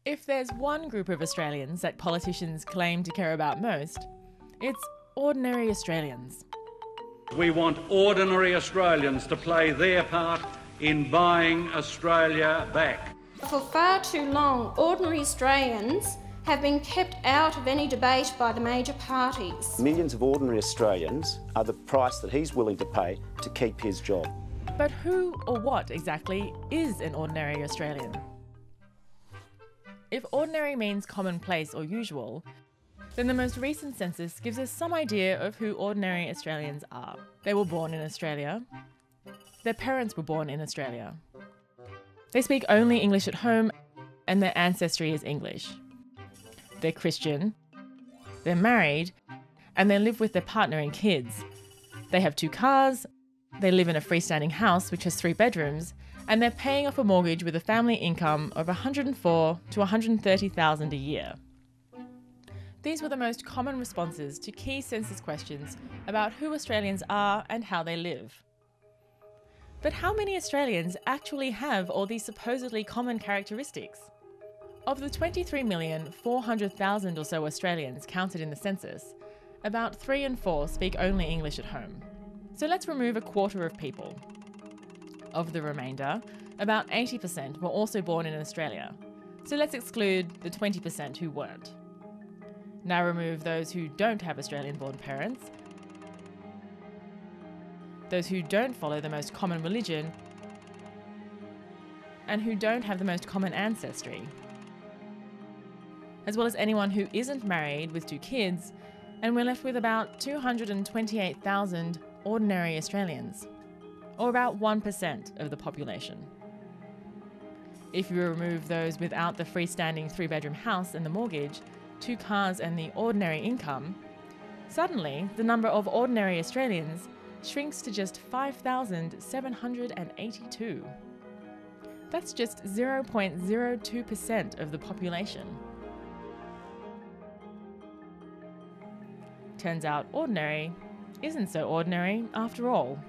If there's one group of Australians that politicians claim to care about most, it's ordinary Australians. We want ordinary Australians to play their part in buying Australia back. For far too long, ordinary Australians have been kept out of any debate by the major parties. Millions of ordinary Australians are the price that he's willing to pay to keep his job. But who or what exactly is an ordinary Australian? If ordinary means commonplace or usual, then the most recent census gives us some idea of who ordinary Australians are. They were born in Australia. Their parents were born in Australia. They speak only English at home, and their ancestry is English. They're Christian, they're married, and they live with their partner and kids. They have 2 cars, they live in a freestanding house which has 3 bedrooms, and they're paying off a mortgage with a family income of $104,000 to $130,000 a year. These were the most common responses to key census questions about who Australians are and how they live. But how many Australians actually have all these supposedly common characteristics? Of the 23,400,000 or so Australians counted in the census, about 3 in 4 speak only English at home. So let's remove a quarter of people. Of the remainder, about 80% were also born in Australia. So let's exclude the 20% who weren't. Now remove those who don't have Australian-born parents, those who don't follow the most common religion, and who don't have the most common ancestry, as well as anyone who isn't married with 2 kids, and we're left with about 228,000 ordinary Australians, or about 1% of the population. If you remove those without the freestanding 3-bedroom house and the mortgage, 2 cars and the ordinary income, suddenly the number of ordinary Australians shrinks to just 5,782. That's just 0.02% of the population. Turns out ordinary isn't so ordinary after all.